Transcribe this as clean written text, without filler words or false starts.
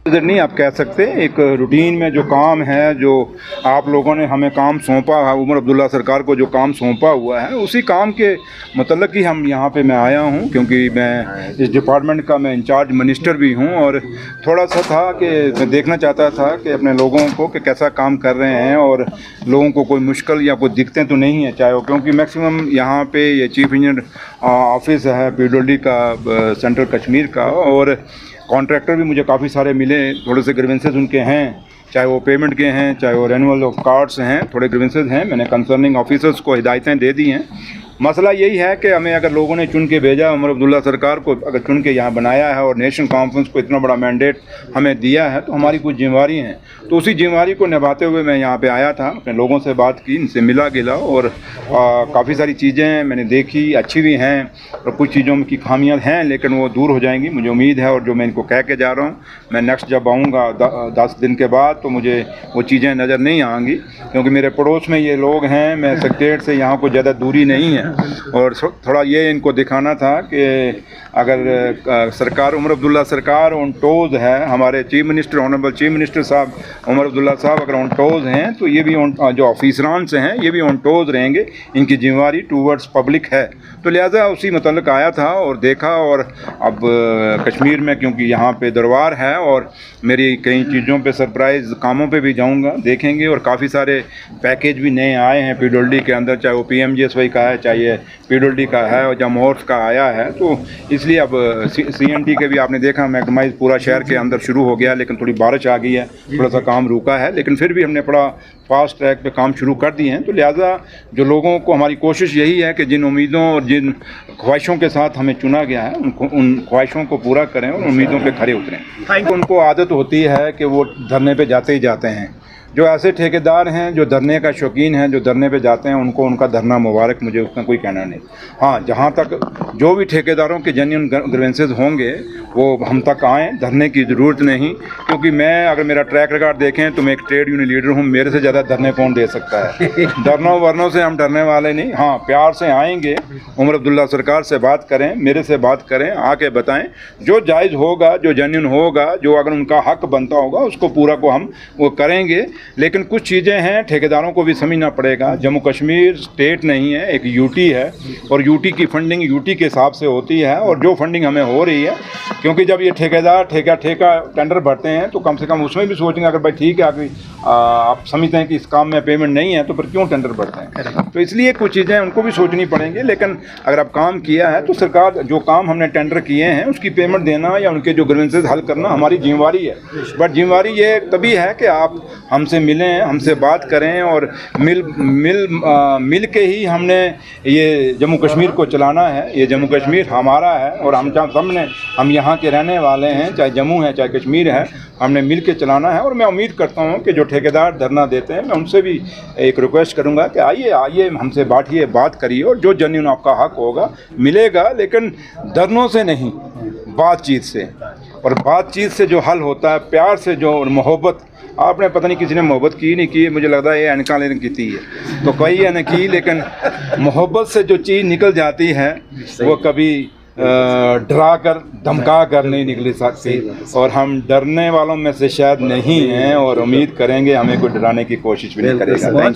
इधर नहीं आप कह सकते, एक रूटीन में जो काम है, जो आप लोगों ने हमें काम सौंपा है, उमर अब्दुल्ला सरकार को जो काम सौंपा हुआ है, उसी काम के मतलब ही हम यहाँ पे मैं आया हूँ, क्योंकि मैं इस डिपार्टमेंट का मैं इंचार्ज मिनिस्टर भी हूँ। और थोड़ा सा था कि मैं देखना चाहता था कि अपने लोगों को कि कैसा काम कर रहे हैं और लोगों को कोई मुश्किल या कोई दिक्कतें तो नहीं है, चाहे वो, क्योंकि मैक्सिमम यहाँ पे ये चीफ इंजीनियर ऑफिस है PWD का सेंट्रल कश्मीर का, और कॉन्ट्रैक्टर भी मुझे काफ़ी सारे मिले। थोड़े से ग्रीवेंसेस उनके हैं, चाहे वो पेमेंट के हैं, चाहे वो रेन्यूअल ऑफ कार्ड्स हैं, थोड़े ग्रीवेंसेस हैं। मैंने कंसर्निंग ऑफिसर्स को हिदायतें दे दी हैं। मसला यही है कि हमें अगर लोगों ने चुन के भेजा, उमर अब्दुल्ला सरकार को अगर चुन के यहाँ बनाया है और नेशनल कॉन्फ्रेंस को इतना बड़ा मैंडेट हमें दिया है, तो हमारी कुछ जिम्मेवारी हैं। तो उसी जिम्मेवारी को निभाते हुए मैं यहाँ पे आया था, अपने लोगों से बात की, इनसे मिला गिला, और काफ़ी सारी चीज़ें मैंने देखी, अच्छी भी हैं और कुछ चीज़ों की खामियाँ हैं, लेकिन वो दूर हो जाएंगी मुझे उम्मीद है। और जो मैं इनको कह के जा रहा हूँ, मैं नेक्स्ट जब आऊँगा 10 दिन के बाद, तो मुझे वो चीज़ें नज़र नहीं आएंगी, क्योंकि मेरे पड़ोस में ये लोग हैं। मैं सेक्रेटरीट से यहाँ को ज़्यादा दूरी नहीं है, और थोड़ा ये इनको दिखाना था कि अगर सरकार, उमर अब्दुल्ला सरकार ऑन टोज़ है, हमारे chief minister, honourable chief minister साहब उमर अब्दुल्ला साहब अगर ऑन टोज़ हैं, तो ये भी जो ऑफिसरान से हैं, ये भी ऑन टोज़ रहेंगे। इनकी जिम्मेवारी टूवर्ड्स पब्लिक है, तो लिहाजा उसी मतलब आया था और देखा। और अब कश्मीर में क्योंकि यहाँ पे दरबार है, और मेरी कई चीज़ों पे सरप्राइज़ कामों पे भी जाऊँगा, देखेंगे। और काफ़ी सारे पैकेज भी नए आए हैं PWD के अंदर, चाहे वो PMGSY का है, चाहे PWD का है, और जमोर्स का आया है। तो इसलिए अब CNT के भी आपने देखा मैक्सिमाइज पूरा शहर के अंदर शुरू हो गया, लेकिन थोड़ी बारिश आ गई है, थोड़ा सा काम रुका है, लेकिन फिर भी हमने बड़ा फास्ट ट्रैक पे काम शुरू कर दिए हैं। तो लिहाजा जो लोगों को, हमारी कोशिश यही है कि जिन उम्मीदों और जिन ख्वाहिशों के साथ हमें चुना गया है, उन ख्वाहिशों को पूरा करें और उम्मीदों पे खरे उतरें। उनको आदत होती है कि वो धरने पे जाते ही जाते हैं। जो ऐसे ठेकेदार हैं जो धरने का शौकीन हैं, जो धरने पे जाते हैं, उनको उनका धरना मुबारक, मुझे उसमें कोई कहना नहीं। हाँ, जहाँ तक जो भी ठेकेदारों के जेन्युइन ग्रीवेंसेस होंगे वो हम तक आएँ, धरने की ज़रूरत नहीं। क्योंकि मैं, अगर मेरा ट्रैक रिकॉर्ड देखें तो मैं एक ट्रेड यूनियन लीडर हूँ, मेरे से ज़्यादा धरने कौन दे सकता है। धरनों वरनों से हम डरने वाले नहीं। हाँ, प्यार से आएँगे, उमर अब्दुल्ला सरकार से बात करें, मेरे से बात करें, आके बताएँ जो जायज़ होगा, जो जेन्युइन होगा, जो अगर उनका हक बनता होगा, उसको पूरा को हम वो करेंगे। लेकिन कुछ चीज़ें हैं ठेकेदारों को भी समझना पड़ेगा। जम्मू कश्मीर स्टेट नहीं है, एक यूटी है, और यूटी की फंडिंग यूटी के हिसाब से होती है। और जो फंडिंग हमें हो रही है, क्योंकि जब ये ठेकेदार ठेका टेंडर भरते हैं, तो कम से कम उसमें भी सोचेंगे, अगर भाई ठीक है, आप समझते हैं कि इस काम में पेमेंट नहीं है, तो फिर क्यों टेंडर भरते हैं। तो इसलिए कुछ चीज़ें उनको भी सोचनी पड़ेंगी। लेकिन अगर आप काम किया है, तो सरकार, जो काम हमने टेंडर किए हैं उसकी पेमेंट देना या उनके जो ग्रीवेंसेस हल करना हमारी जिम्मेवारी है। बट जिम्मेवारी ये तभी है कि आप हमसे मिलें, हमसे बात करें, और मिल के ही हमने ये जम्मू कश्मीर को चलाना है। ये जम्मू कश्मीर हमारा है, और हम यहाँ के रहने वाले हैं, चाहे जम्मू है चाहे कश्मीर है, हमने मिल के चलाना है। और मैं उम्मीद करता हूँ कि जो ठेकेदार धरना देते हैं, मैं उनसे भी एक रिक्वेस्ट करूँगा कि आइए हमसे बात करिए, और जो जेन्युइन आपका हक होगा मिलेगा, लेकिन धरनों से नहीं, बातचीत से। और बातचीत से जो हल होता है, प्यार से, जो मोहब्बत, आपने पता नहीं किसी ने मोहब्बत की नहीं की, मुझे लगता है ये अनका लेने की थी है, तो कई ने की, लेकिन मोहब्बत से जो चीज़ निकल जाती है वो कभी डरा कर, धमका कर नहीं निकल सकती। और हम डरने वालों में से शायद नहीं हैं, और उम्मीद करेंगे हमें कोई डराने की कोशिश भी नहीं करेगा। Thank you.